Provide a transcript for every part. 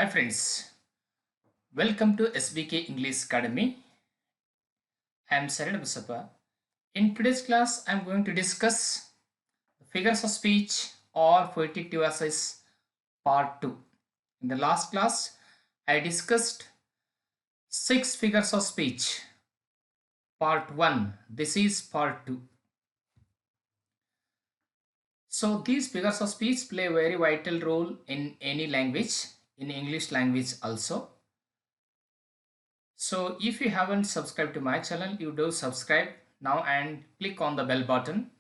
Hi friends, welcome to SBK English Academy. I am Saran Basappa. In today's class, I am going to discuss figures of speech or poetic devices part 2. In the last class, I discussed 6 figures of speech part 1. This is part 2. So these figures of speech play a very vital role in any language, in English language also. So if you haven't subscribed to my channel, you do subscribe now and click on the bell button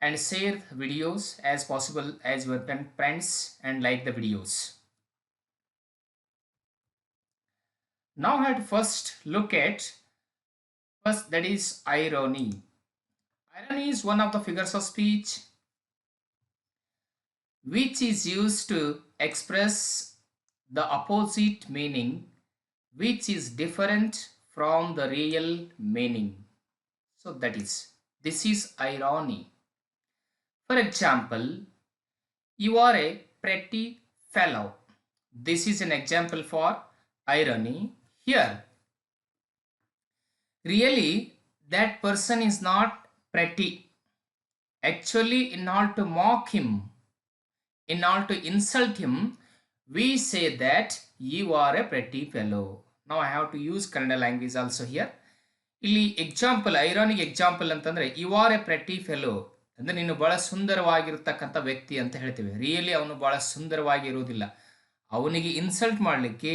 and share videos as possible as your friends and like the videos. Now I had to first look at first, that is irony. Irony is one of the figures of speech which is used to express the opposite meaning which is different from the real meaning. So that is, this is irony. For example, you are a pretty fellow. This is an example for irony here. Really, that person is not pretty. Actually, in order to mock him, in order to insult him, we say that you are a pretty fellow. Now I have to use Kannada language also here. ಇಲ್ಲಿ example ironic example ಅಂತಂದ್ರೆ you are a pretty fellow ಅಂದ್ರೆ ನೀನು ಬಹಳ ಸುಂದರವಾಗಿರ್ತಕ್ಕಂಥ ವ್ಯಕ್ತಿ ಅಂತ ಹೇಳ್ತೀವಿ. Really ಅವನು ಬಹಳ ಸುಂದರವಾಗಿ ಇರುವುದಿಲ್ಲ. ಅವನಿಗೆ ಇನ್ಸಲ್ಟ್ ಮಾಡಲಿಕ್ಕೆ,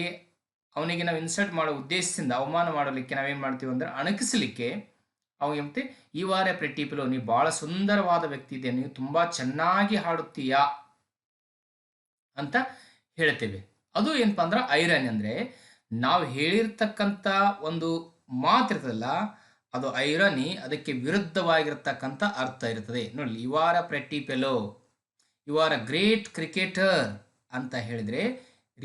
ಅವನಿಗೆ ನಾವು ಇನ್ಸಲ್ಟ್ ಮಾಡೋ ಉದ್ದೇಶದಿಂದ ಅವಮಾನ ಮಾಡಲಿಕ್ಕೆ ನಾವೇನು ಮಾಡ್ತೀವಿ ಅಂದ್ರೆ ಅಣಕಿಸಲಿಕ್ಕೆ ಅವನಿಗೆ you are a pretty fellow, ನೀವು ಬಹಳ ಸುಂದರವಾದ ವ್ಯಕ್ತಿ ಇದೆ, ನೀವು ತುಂಬಾ ಚೆನ್ನಾಗಿ ಹಾಡುತ್ತೀಯಾ ಅಂತ ಹೇಳ್ತೇವೆ. ಅದು ಏನಪ್ಪಾ ಅಂದ್ರೆ ಐರನ್ ಅಂದ್ರೆ ನಾವು ಹೇಳಿರ್ತಕ್ಕಂಥ ಒಂದು ಮಾತಿರ್ತದಲ್ಲ, ಅದು ಐರನಿ, ಅದಕ್ಕೆ ವಿರುದ್ಧವಾಗಿರ್ತಕ್ಕಂಥ ಅರ್ಥ ಇರ್ತದೆ. ನೋಡಿ, you are a pretty fellow, you are a great cricketer ಅಂತ ಹೇಳಿದ್ರೆ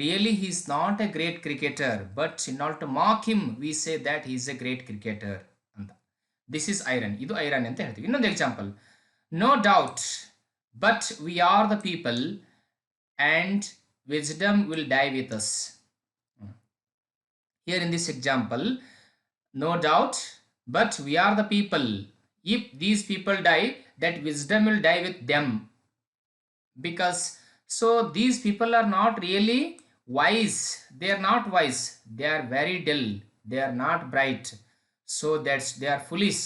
really he is not a great cricketer, but in order to mock him we say that he is a great cricketer ಅಂತ. This is irony, ಇದು irony ಅಂತ ಹೇಳ್ತೀವಿ. ಇನ್ನೊಂದು example, no doubt but we are the people and wisdom will die with us. Here in this example, no doubt but we are the people. If these people die, that wisdom will die with them, because so these people are not really wise, they are not wise, they are very dull, they are not bright, so that's they are foolish.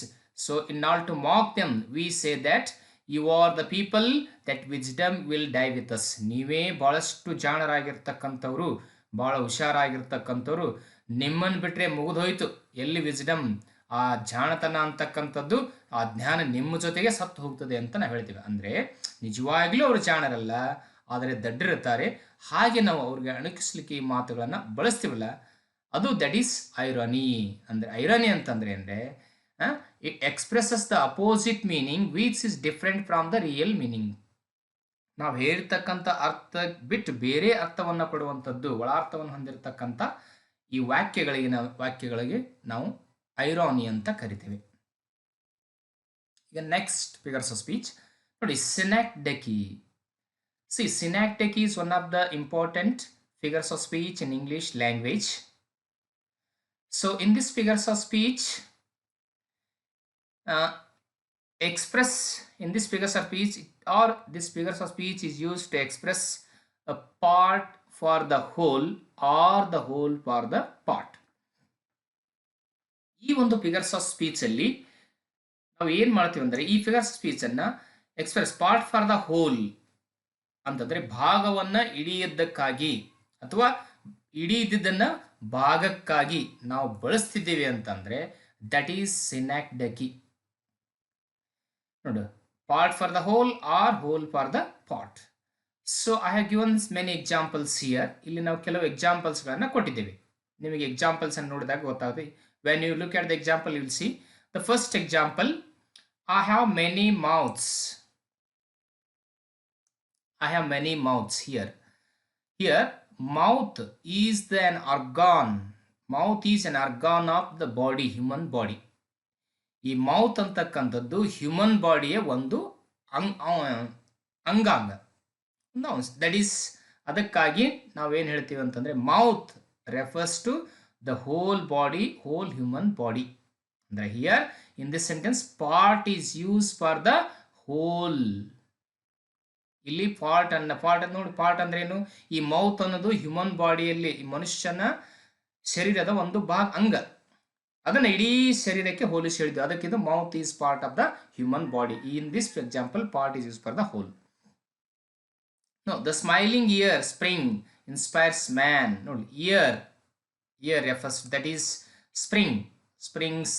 So in order to mock them we say that you are the people that wisdom will die with us. ನೀವೇ ಭಾಳಷ್ಟು ಜಾಣರಾಗಿರ್ತಕ್ಕಂಥವ್ರು, ಭಾಳ ಹುಷಾರಾಗಿರ್ತಕ್ಕಂಥವ್ರು, ನಿಮ್ಮನ್ನು ಬಿಟ್ಟರೆ ಮುಗಿದೋಯ್ತು ಎಲ್ಲಿ wisdom, ಆ ಜಾಣತನ ಅಂತಕ್ಕಂಥದ್ದು, ಆ ಜ್ಞಾನ ನಿಮ್ಮ ಜೊತೆಗೆ ಸತ್ತು ಹೋಗ್ತದೆ ಅಂತ ನಾವು ಹೇಳ್ತೀವಿ. ಅಂದರೆ ನಿಜವಾಗ್ಲೂ ಅವರು ಜಾಣರಲ್ಲ, ಆದರೆ ದಡ್ಡರಿರ್ತಾರೆ. ಹಾಗೆ ನಾವು ಅವ್ರಿಗೆ ಅಣಕಿಸ್ಲಿಕ್ಕೆ ಈ ಮಾತುಗಳನ್ನು ಬಳಸ್ತೀವಲ್ಲ, ಅದು ದಟ್ ಈಸ್ ಐರಾನಿ. ಅಂದರೆ ಐರಾನಿ ಅಂತಂದರೆ ಅಂದರೆ it expresses the opposite meaning which is different from the real meaning. ನಾವು ಹೇಳ್ತಕ್ಕಂಥ ಅರ್ಥ ಬಿಟ್ಟು ಬೇರೆ ಅರ್ಥವನ್ನು ಕೊಡುವಂಥದ್ದು, ಒಳಾರ್ಥವನ್ನು ಹೊಂದಿರತಕ್ಕಂಥ ಈ ವಾಕ್ಯಗಳಿಗೆ ನಾವು ಐರಾನಿ ಅಂತ ಕರಿತೇವೆ. ಈಗ ನೆಕ್ಸ್ಟ್ ಫಿಗರ್ಸ್ ಆಫ್ ಸ್ಪೀಚ್ ನೋಡಿ, ಸಿನಾಕ್ಡೆಕಿ. See, synecdoche is one of the important figures of speech in English language. So in this figures of speech, express in this figures of speech, or this figures of speech is used to express a part for the whole or the whole for the part. ಈ ಒಂದು figures of speech ಅಲ್ಲಿ ನಾವು ಏನ್ ಮಾಡ್ತೀವಿ ಅಂದ್ರೆ, ಈ figures speech ಅನ್ನ express part for the hole ಅಂತಂದ್ರೆ ಭಾಗವನ್ನ ಇಡಿಯದ್ದಕ್ಕಾಗಿ ಅಥವಾ ಇಡೀ ಇದ್ದದನ್ನ ಭಾಗಕ್ಕಾಗಿ ನಾವು ಬಳಸ್ತಿದ್ದೇವೆ ಅಂತಂದ್ರೆ that is synecdoche. part for the whole or whole for the part. So I have given many examples here. ಇಲ್ಲಿ ನಾವು ಕೆಲವು ಎಕ್ಸಾಂಪಲ್ಸ್ ಗಳನ್ನ ಕೊಟ್ಟಿದ್ದೇವೆ. ನಿಮಗೆ ಎಕ್ಸಾಂಪಲ್ಸ್ ಅನ್ನು ನೋಡಿದಾಗ ಗೊತ್ತಾಗುತ್ತೆ. When you look at the example, you will see the first example, I have many mouths. I have many mouths here. Here mouth is an organ. Mouth is an organ of the body, human body. ಈ mouth ಅಂತಕ್ಕಂಥದ್ದು human ಬಾಡಿಯ ಒಂದು ಅಂಗಾಂಗ. That is ಅದಕ್ಕಾಗಿ ನಾವೇನು ಹೇಳ್ತೀವಿ ಅಂತಂದರೆ mouth refers to the whole body, whole human body. ಅಂದರೆ here in this sentence part is use for the whole. ಇಲ್ಲಿ ಪಾರ್ಟ್ ನೋಡಿ, ಪಾರ್ಟ್ ಅಂದ್ರೆ ಏನು? ಈ ಮೌತ್ ಅನ್ನೋದು ಹ್ಯೂಮನ್ ಬಾಡಿಯಲ್ಲಿ, ಈ ಮನುಷ್ಯನ ಶರೀರದ ಒಂದು ಅಂಗ, ಅದನ್ನ ಇಡೀ ಶರೀರಕ್ಕೆ ಹೋಲಿಸಿ ಹೇಳಿದ್ದು. ಅದಕ್ಕಿಂತ mouth is part of the human body. In this example part is use for the hole. Know the smiling year spring inspires man. ನೋಡಿ, year refers, that is spring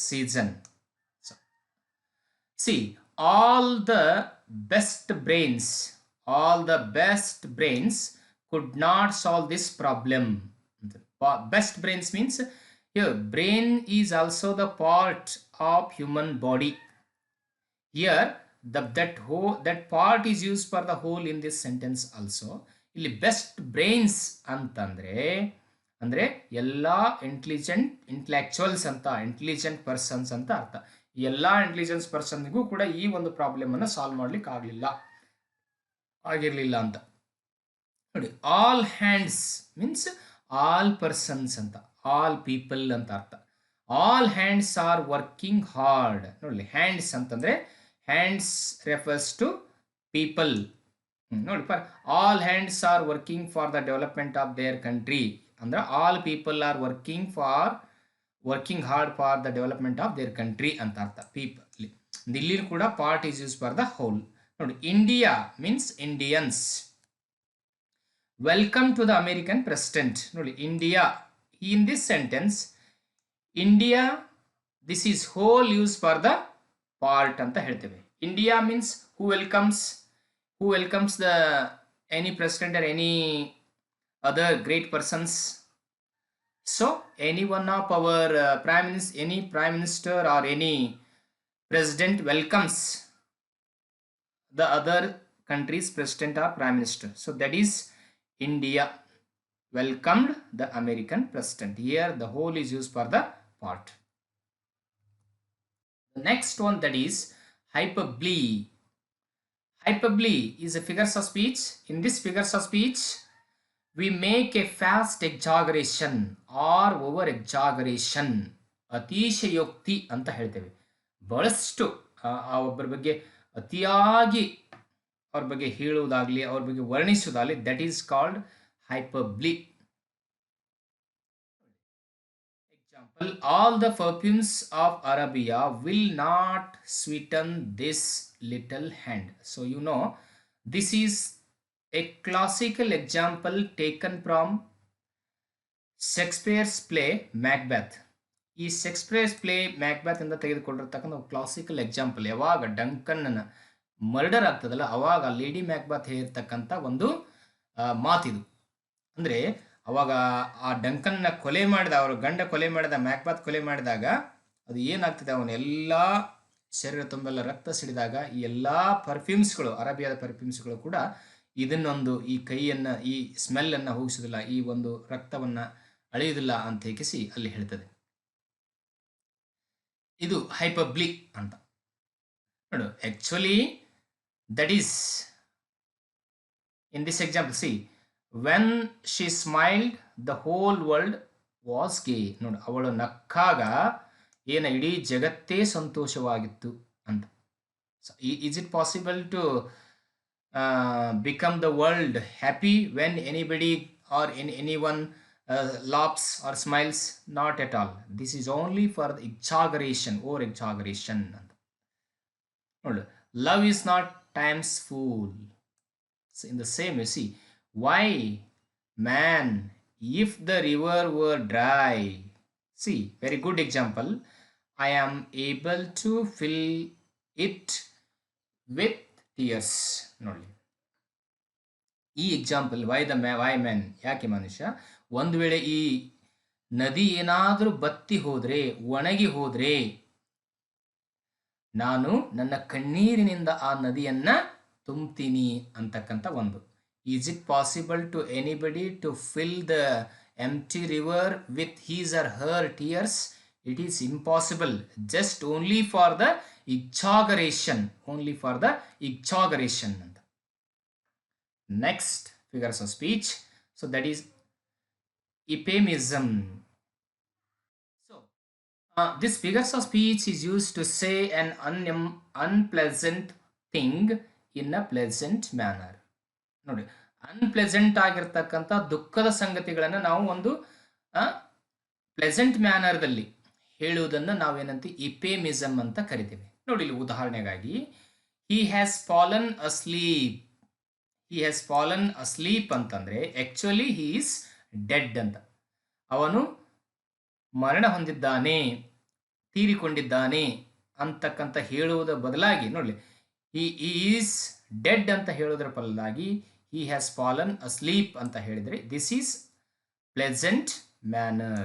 season. So, see, all the best brains could not solve this problem. Best brains means here brain is also the part of human body. Here that part is used for the whole in this sentence also. ಇಲ್ಲಿ best brains ಅಂತಂದ್ರೆ ಎಲ್ಲ intellectuals ಅಂತ, intelligent persons ಅಂತ ಅರ್ಥ. ಎಲ್ಲ intelligence ಪರ್ಸನ್ಗೂ ಕೂಡ ಈ ಒಂದು ಪ್ರಾಬ್ಲಮ್ ಅನ್ನು ಸಾಲ್ವ್ ಮಾಡ್ಲಿಕ್ಕೆ ಆಗಿರ್ಲಿಲ್ಲ ಅಂತ ನೋಡಿ. All hands means all persons ಅಂತ, ಆಲ್ ಪೀಪಲ್ ಅಂತ ಅರ್ಥ. All hands are working hard. ನೋಡಿ, ಹ್ಯಾಂಡ್ಸ್ ಅಂತಂದ್ರೆ ಹ್ಯಾಂಡ್ಸ್ ರೆಫರ್ಸ್ ಟು ಪೀಪಲ್. ನೋಡಿ, all hands are working for the development of their country ಅಂದ್ರೆ all people are working hard for the development of their country ಅಂತ ಅರ್ಥ. People ಇಲ್ಲಿ ಕೂಡ part is use for the whole. ನೋಡಿ, India means Indians. Welcome to the American president. ನೋಡಿ, India in this sentence India this is hole use for the part ಅಂತ ಹೇಳ್ತೇವೆ. India means who welcomes the any president or any other great persons. So any one of our any prime minister or any president welcomes the other country's president or prime minister. So that is India welcomed the American president. Here the whole is used for the part. The next one, that is hyperbole. Hyperbole is a figures of speech. In this figures of speech we make a fast exaggeration or over exaggeration. ಅತಿಶಯೋಕ್ತಿ ಅಂತ ಹೇಳ್ತೇವೆ. ಬಹಳಷ್ಟು ಒಬ್ಬರ ಬಗ್ಗೆ ಅತಿಯಾಗಿ ಅವ್ರ ಬಗ್ಗೆ ಹೇಳುವುದಾಗಲಿ, ಅವ್ರ ಬಗ್ಗೆ ವರ್ಣಿಸುವುದಾಗಲಿ, that is called hyperbole. Example, all the perfumes of Arabia will not sweeten this little hand. So you know, this is a classical example taken from Shakespeare's play Macbeth. ಈ ಶೇಕ್ಸ್ಪಿಯರ್ಸ್ ಪ್ಲೇ ಮ್ಯಾಕ್ಬೆತ್ ಇಂದ ತೆಗೆದುಕೊಂಡಿರ್ತಕ್ಕಂಥ classical example. ಯಾವಾಗ Duncan murder ಆಗ್ತದಲ್ಲ, ಅವಾಗ lady Macbeth ಹೇಳಿರ್ತಕ್ಕಂಥ ಒಂದು ಮಾತಿದು. ಅಂದರೆ ಅವಾಗ ಆ ಡಂಕನ್ನ ಕೊಲೆ ಮಾಡಿದ, ಅವ್ರ ಗಂಡ ಕೊಲೆ ಮಾಡಿದ, ಮ್ಯಾಕ್ಬೆತ್ ಕೊಲೆ ಮಾಡಿದಾಗ ಅದು ಏನಾಗ್ತದೆ, ಅವನ ಎಲ್ಲ ಶರೀರ ತುಂಬೆಲ್ಲ ರಕ್ತ ಸಿಡಿದಾಗ ಈ ಎಲ್ಲ ಪರ್ಫ್ಯೂಮ್ಸ್ಗಳು, ಅರೇಬಿಯಾದ ಪರ್ಫ್ಯೂಮ್ಸ್ಗಳು ಕೂಡ ಇದನ್ನೊಂದು ಈ ಕೈಯನ್ನು, ಈ ಸ್ಮೆಲ್ಲನ್ನು ಹೋಗಿಸೋದಿಲ್ಲ, ಈ ಒಂದು ರಕ್ತವನ್ನು ಅಳೆಯುವುದಿಲ್ಲ ಅಂತ ಹೇಗಿಸಿ ಅಲ್ಲಿ ಹೇಳ್ತದೆ. ಇದು ಹೈಪರ್ಬ್ಲಿ ಅಂತ ನೋಡು. Actually that is in this example, see when she smiled the whole world was gay. ನೋಡು, ಅವಳು ನಕ್ಕಾಗ ಇಡೀ ಜಗತ್ತೇ ಸಂತೋಷವಾಗಿತ್ತು ಅಂತ. Is it possible to become the world happy when anybody or anyone laughs or smiles? Not at all. This is only for the exaggeration, over exaggeration. Love is not time's fool. So in the same, you see, why man, if the river were dry, see, very good example, I am able to fill it with tears. ನೋಡಿ, ಈ example Y man, ಯಾಕೆ ಮನುಷ್ಯ, ಒಂದು ವೇಳೆ ಈ ನದಿ ಏನಾದರೂ ಬತ್ತಿ ಹೋದ್ರೆ, ಒಣಗಿ ಹೋದ್ರೆ, ನಾನು ನನ್ನ ಕಣ್ಣೀರಿನಿಂದ ಆ ನದಿಯನ್ನ ತುಂಬ್ತೀನಿ ಅಂತಕ್ಕಂಥ ಒಂದು. Is it possible to anybody to fill the empty river with his or her tears? It is impossible. Just only for the exaggeration. Only for the exaggeration. Next, figures of speech. So that is euphemism. So this figures of speech is used to say an unpleasant thing in a pleasant manner. ನೋಡಿ, unpleasant ಆಗಿರ್ತಕ್ಕಂಥ ದುಃಖದ ಸಂಗತಿಗಳನ್ನು ನಾವು ಒಂದು pleasant ಮ್ಯಾನರ್ದಲ್ಲಿ ಹೇಳುವುದನ್ನು ನಾವೇನಂತ ಇಪೇಮಿಸಮ್ ಅಂತ ಕರಿತೀವಿ. ನೋಡಿ, ಇಲ್ಲಿ ಉದಾಹರಣೆಗಾಗಿ he has fallen asleep. He has fallen asleep ಅಂತಂದ್ರೆ ಆಕ್ಚುಲಿ ಹಿ ಈಸ್ ಡೆಡ್ ಅಂತ. ಅವನು ಮರಣ ಹೊಂದಿದ್ದಾನೆ, ತೀರಿಕೊಂಡಿದ್ದಾನೆ ಅಂತಕ್ಕಂಥ ಹೇಳುವುದರ ಬದಲಾಗಿ ನೋಡಿ, ಹಿ ಈಸ್ ಡೆಡ್ ಅಂತ ಹೇಳೋದ್ರ ಬದಲಾಗಿ he has fallen asleep ಅಂತ ಹೇಳಿದ್ರೆ this is pleasant manner.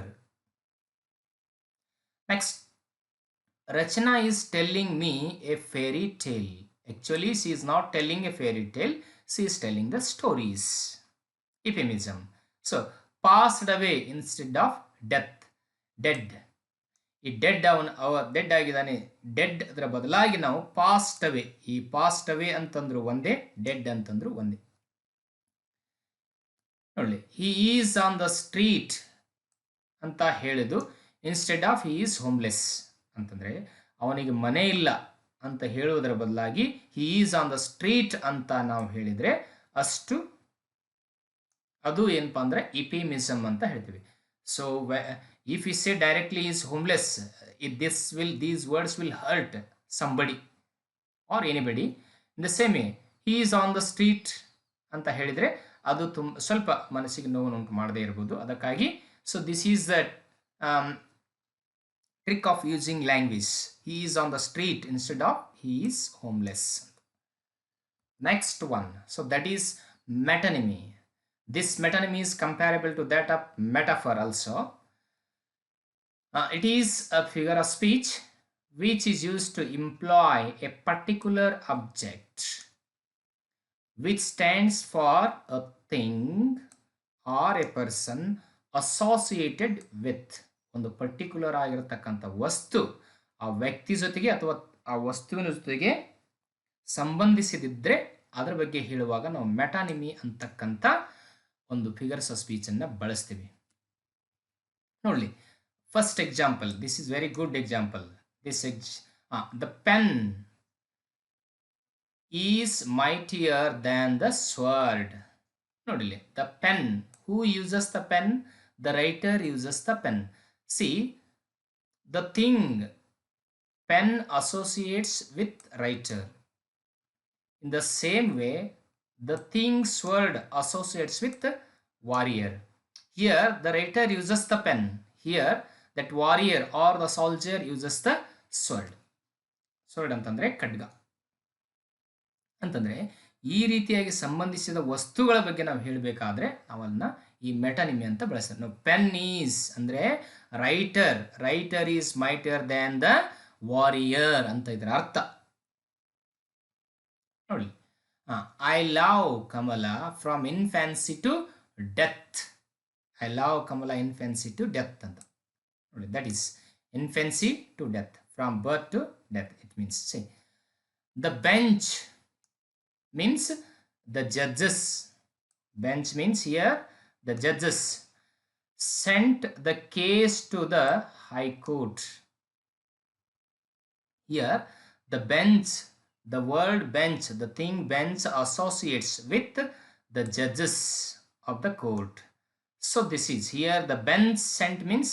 Next, Rachana is telling me a fairy tale. Actually she is not telling a fairy tale, she is telling the stories. Euphemism. So passed away instead of death. Dead. ಈ dead dead ಆಗಿದ್ದಾನೆ, dead ಅದರ ಬದಲಾಗಿ ನಾವು past ಅವೇ. ಈ past ಅವೇ ಅಂತಂದ್ರು ಒಂದೇ, dead ಅಂತಂದ್ರು ಒಂದೇ. ನೋಡಿ, he is on the street ಅಂತ ಹೇಳಿದ್ದು instead of he is homeless ಅಂತಂದ್ರೆ ಅವನಿಗೆ ಮನೆ ಇಲ್ಲ ಅಂತ ಹೇಳುವುದರ ಬದಲಾಗಿ he is on the street ಅಂತ ನಾವು ಹೇಳಿದ್ರೆ ಅಷ್ಟು ಅದು ಏನಪ್ಪಾ ಅಂದ್ರೆ ಇಪೇಮಿಸಮ್ ಅಂತ ಹೇಳ್ತೀವಿ. So if we say directly is homeless, these words will hurt somebody or anybody. In the same way, he is on the street ಅಂತ ಹೇಳಿದ್ರೆ ಅದು ಸ್ವಲ್ಪ ಮನಸ್ಸಿಗೆ ನೋವುಂಟು ಮಾಡದೇ ಇರಬಹುದು. ಅದಕ್ಕಾಗಿ so this is the trick of using language. he is on the street instead of he is homeless. Next one, so that is metonymy. This metonymy is comparable to that of metaphor also. It is a figure of speech which is used to imply a particular object which stands for a thing or a person associated with ಒಂದು particular ಆಗಿರತಕ್ಕಂಥ ವಸ್ತು ಆ ವ್ಯಕ್ತಿ ಜೊತೆಗೆ ಅಥವಾ ಆ ವಸ್ತುವಿನ ಜೊತೆಗೆ ಸಂಬಂಧಿಸಿದಿದ್ರೆ ಅದರ ಬಗ್ಗೆ ಹೇಳುವಾಗ ನಾವು ಮೆಟಾನಿಮಿ ಅಂತಕ್ಕಂಥ ಒಂದು ಫಿಗರ್ಸ್ ಆಫ್ ಸ್ಪೀಚ್ ಅನ್ನ ಬಳಸ್ತೀವಿ. ನೋಡಿ, first example, this is very good example. The pen is mightier than the sword. Nodile, the pen, who uses the pen? The writer uses the pen. See, the thing pen associates with writer. In the same way, the thing sword associates with the warrior. Here the writer uses the pen. Here that warrior or the soldier uses the sword. Sword ಅಂತಂದ್ರೆ ಖಡ್ಗ ಅಂತಂದ್ರೆ ಈ ರೀತಿಯಾಗಿ ಸಂಬಂಧಿಸಿದ ವಸ್ತುಗಳ ಬಗ್ಗೆ ನಾವು ಹೇಳಬೇಕಾದ್ರೆ ನಾವನ್ನ ಈ ಮೆಟಾನಿಮಿ ಅಂತ ಬಳಸ್ತೀವಿ. ನಾವು ಪೆನ್ ಈಸ್ ಅಂದ್ರೆ writer is mightier than the warrior ಅಂತ ಇದರ ಅರ್ಥ. ನೋಡಿ, I love Kamala from infancy to death. I love Kamala infancy to death ಅಂತ. That is infancy to death, from birth to death. It means, say, the bench means the judges. Bench means here the judges sent the case to the high court. Here the bench, the word bench, the thing bench associates with the judges of the court. So this is here the bench sent means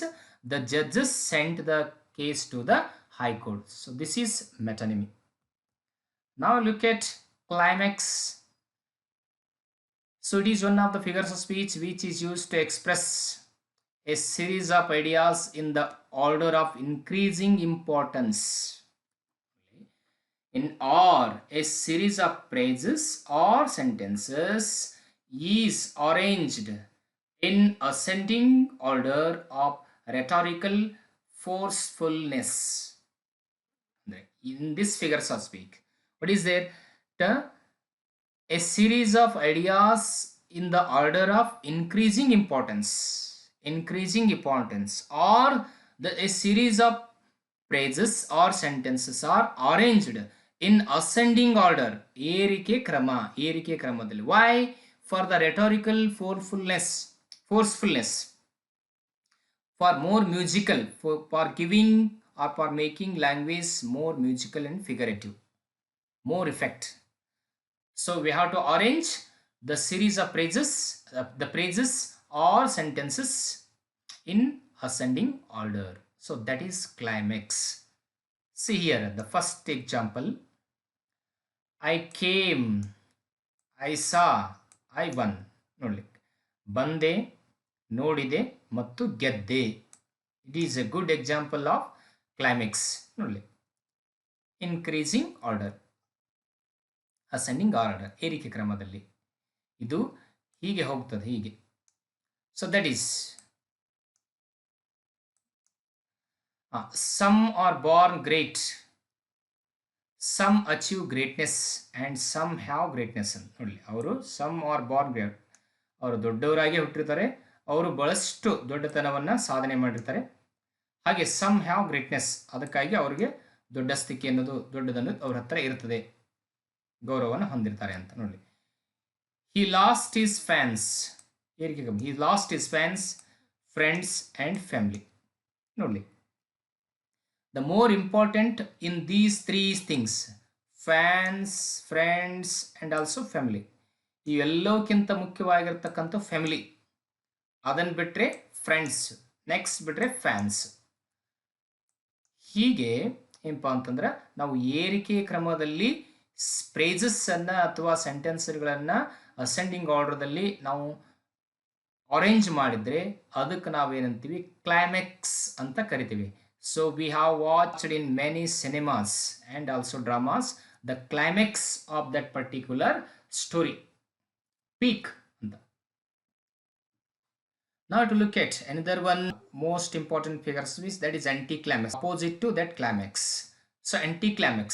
the judges sent the case to the high court. So this is metonymy. Now look at climax. So it is one of the figures of speech which is used to express a series of ideas in the order of increasing importance. In or a series of phrases or sentences is arranged in ascending order of rhetorical forcefulness. In this figures of speech, what is there? A series of ideas in the order of increasing importance, or a series of phrases or sentences are arranged in ascending order, ಏರಿಕೆ ಕ್ರಮದಲ್ಲಿ. Why? for the rhetorical forcefulness, for more musical, for giving or for making language more musical and figurative, more effect. So we have to arrange the series of praises, the praises or sentences in ascending order. So that is climax. See here the first example. I came, I saw, I won. ನೋಡ್ಲಿ, ಬಂದೆ, ನೋಡಿದೆ ಮತ್ತು ಗೆದ್ದೆ. It is a good example of climax. ನೋಡ್ಲಿ, increasing order, ascending order, ಏರಿಕೆ ಕ್ರಮದಲ್ಲಿ ಇದು ಹೀಗೆ ಹೋಗ್ತದೆ, ಹೀಗೆ. So that is some are born great, some achieve greatness and some have greatness ಅಂತ ನೋಡ್ಲಿ. ಅವರು some are born great, ಅವರು ದೊಡ್ಡವರಾಗಿ ಹುಟ್ಟಿರ್ತಾರೆ, ಅವರು ಬಹಳಷ್ಟು ದೊಡ್ಡತನವನ್ನು ಸಾಧನೆ ಮಾಡಿರ್ತಾರೆ. ಹಾಗೆ ಸಮ್ ಹ್ಯಾವ್ ಗ್ರೇಟ್ನೆಸ್, ಅದಕ್ಕಾಗಿ ಅವರಿಗೆ ದೊಡ್ಡ ಸ್ಥಿತಿ ಅನ್ನೋದು, ದೊಡ್ಡದನ್ನೋದು ಅವ್ರ ಹತ್ರ ಇರ್ತದೆ, ಗೌರವವನ್ನು ಹೊಂದಿರ್ತಾರೆ ಅಂತ ನೋಡಿ. He lost his fans, he lost his fans, friends and family. ನೋಡಲಿ, the more important in these three things, fans, friends and also family, ಇವೆಲ್ಲಕ್ಕಿಂತ ಮುಖ್ಯವಾಗಿರ್ತಕ್ಕಂಥ ಫ್ಯಾಮಿಲಿ, ಅದನ್ನು ಬಿಟ್ಟರೆ ಫ್ರೆಂಡ್ಸ್, ನೆಕ್ಸ್ಟ್ ಬಿಟ್ಟರೆ ಫ್ಯಾನ್ಸ್. ಹೀಗೆ ಏನಪ್ಪ ಅಂತಂದ್ರೆ ನಾವು ಏರಿಕೆ ಕ್ರಮದಲ್ಲಿ ಪ್ರೇಸಸ್ಸನ್ನು ಅಥವಾ ಸೆಂಟೆನ್ಸ್ಗಳನ್ನು ಅಸೆಂಡಿಂಗ್ ಆರ್ಡರ್ದಲ್ಲಿ ನಾವು ಅರೇಂಜ್ ಮಾಡಿದರೆ ಅದಕ್ಕೆ ನಾವೇನಂತೀವಿ, ಕ್ಲೈಮ್ಯಾಕ್ಸ್ ಅಂತ ಕರಿತೀವಿ. So we have watched in many cinemas and also dramas the climax of that particular story, peak ಅಂತ. Now to look at another one most important figures, that is anticlimax, opposite to that climax. So anticlimax.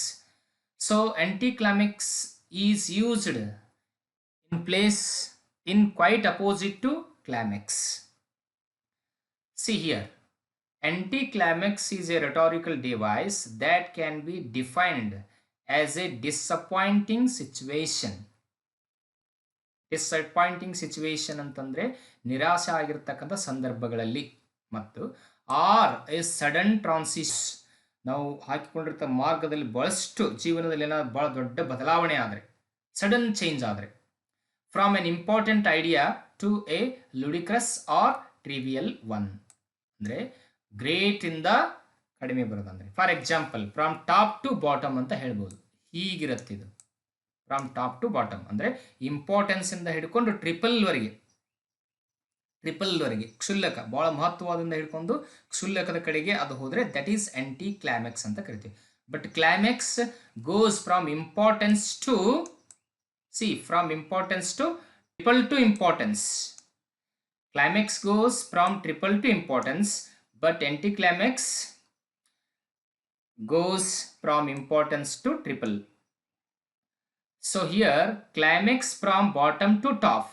So anticlimax is used in place in quite opposite to climax. See here, anticlimax is a rhetorical device that can be defined as a disappointing situation. Disappointing situation ಅಂತಂದರೆ ನಿರಾಶೆ ಆಗಿರ್ತಕ್ಕಂಥ ಸಂದರ್ಭಗಳಲ್ಲಿ, ಮತ್ತು R A sudden ಟ್ರಾನ್ಸಿಸ್, ನಾವು ಹಾಕಿಕೊಂಡಿರ್ತ ಮಾರ್ಗದಲ್ಲಿ ಬಹಳಷ್ಟು ಜೀವನದಲ್ಲಿ ಏನಾದ್ರು ಭಾಳ ದೊಡ್ಡ ಬದಲಾವಣೆ ಆದರೆ, ಸಡನ್ ಚೇಂಜ್ ಆದರೆ, from an important idea to a ludicrous or trivial one, ಅಂದರೆ ಗ್ರೇಟಿಂದ ಕಡಿಮೆ ಬರೋದಂದರೆ. For example, from top to bottom ಅಂತ ಹೇಳ್ಬೋದು. ಹೀಗಿರುತ್ತಿದ್ದು ಫ್ರಮ್ ಟಾಪ್ ಟು ಬಾಟಮ್ ಅಂದರೆ ಇಂಪಾರ್ಟೆನ್ಸಿಂದ ಹಿಡ್ಕೊಂಡು ಟ್ರಿಪಲ್ವರೆಗೆ, ಕ್ಷುಲ್ಲಕ, ಭಾಳ ಮಹತ್ವದಿಂದ ಹಿಡ್ಕೊಂಡು ಕ್ಷುಲ್ಲಕದ ಕಡೆಗೆ ಅದು ಹೋದರೆ ದಟ್ ಈಸ್ ಆಂಟಿ ಕ್ಲೈಮ್ಯಾಕ್ಸ್ ಅಂತ ಕರಿತೀವಿ. But climax goes from importance to, from importance to triple to importance. Climax goes from triple to importance, but anti climax goes from importance to triple. So here climax from bottom to top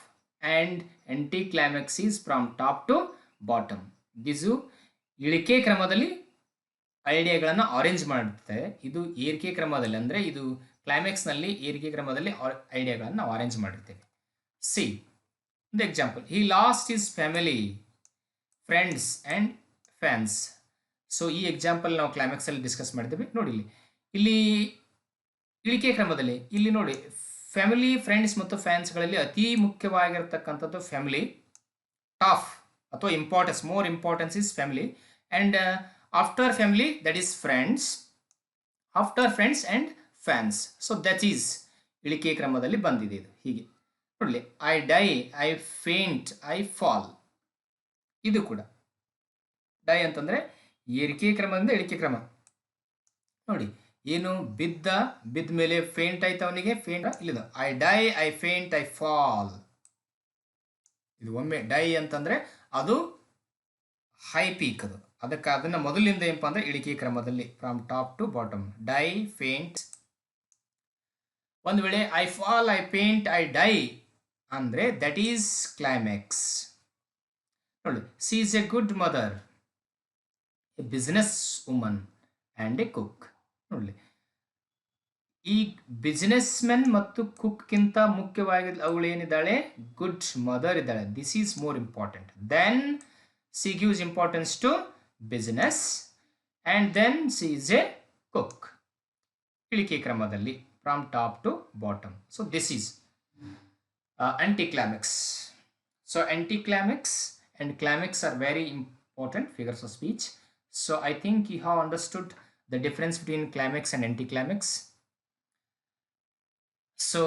and anticlimax is from top to bottom. ಇದು ಇಳಿಕೆ ಕ್ರಮದಲ್ಲಿ ಐಡಿಯಾಗಳನ್ನು arrange ಮಾಡುತ್ತೆ, ಇದು ಏರಿಕೆ ಕ್ರಮದಲ್ಲಿ, ಅಂದರೆ ಇದು ಕ್ಲೈಮ್ಯಾಕ್ಸ್ನಲ್ಲಿ ಏರಿಕೆ ಕ್ರಮದಲ್ಲಿ ಐಡಿಯಾಗಳನ್ನು ನಾವು ಅರೇಂಜ್ ಮಾಡಿರ್ತೇವೆ. ಸಿ ಒಂದು example, he lost his family, friends and fans. So ಈ ಎಕ್ಸಾಂಪಲ್ ನಾವು ಕ್ಲೈಮ್ಯಾಕ್ಸಲ್ಲಿ ಡಿಸ್ಕಸ್ ಮಾಡಿದ್ದೇವೆ. ನೋಡಿ ಇಲ್ಲಿ ಇಳಿಕೆ ಕ್ರಮದಲ್ಲಿ ಇಲ್ಲಿ ನೋಡಿ, ಫ್ಯಾಮಿಲಿ, ಫ್ರೆಂಡ್ಸ್ ಮತ್ತು ಫ್ಯಾನ್ಸ್ಗಳಲ್ಲಿ ಅತಿ ಮುಖ್ಯವಾಗಿರ್ತಕ್ಕಂಥದ್ದು ಫ್ಯಾಮಿಲಿ, ಟಾಪ್ ಅಥವಾ importance, more importance is family, and after family that is friends, after friends and fans. So that is ಇಳಿಕೆ ಕ್ರಮದಲ್ಲಿ ಬಂದಿದೆ ಇದು ಹೀಗೆ. ನೋಡಲಿ, I die, I faint, I fall. ಇದು ಕೂಡ ಡೈ ಅಂತಂದರೆ ಏರಿಕೆ ಕ್ರಮದಿಂದ ಇಳಿಕೆ ಕ್ರಮ. ನೋಡಿ, ಏನು ಬಿದ್ದ ಮೇಲೆ ಫೇಂಟ್ ಆಯ್ತು, ಅವನಿಗೆ ಫೇಂಟ್ ಇಲ್ಲಿದ I die, I faint, I fall. ಇದು ಒಮ್ಮೆ ಡೈ ಅಂತಂದರೆ ಅದು ಹೈ ಪೀಕ್, ಅದನ್ನು ಮೊದಲಿಂದ ಏನಪ್ಪ ಅಂದರೆ ಇಳಿಕೆ ಕ್ರಮದಲ್ಲಿ from top to bottom, die, faint. ಒಂದು ವೇಳೆ I fall, I faint, I die ಅಂದರೆ ದಟ್ ಈಸ್ ಕ್ಲೈಮ್ಯಾಕ್ಸ್. ನೋಡಿ, she is a good mother, a business woman and a cook. ನೋಡಲಿ, ಈ ಬಿಸಿನೆಸ್ ಮೆನ್ ಮತ್ತು ಕುಕ್ ಗಿಂತ ಮುಖ್ಯವಾಗಿ ಅವಳು ಏನಿದ್ದಾಳೆ, ಗುಡ್ ಮದರ್ ಇದ್ದಾಳೆ. This is more important. Then she gives importance to business and then she is a cook, ಇಳಿಕೆ ಕ್ರಮದಲ್ಲಿ from top to bottom. So this is anticlimax. So anticlimax and climax are very important figures of speech. So I think you have understood the difference between climax and anticlimax. So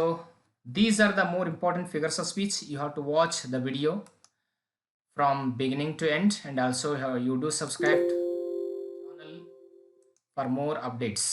these are the more important figures of speech. You have to watch the video from beginning to end, and also you do subscribe to the channel for more updates.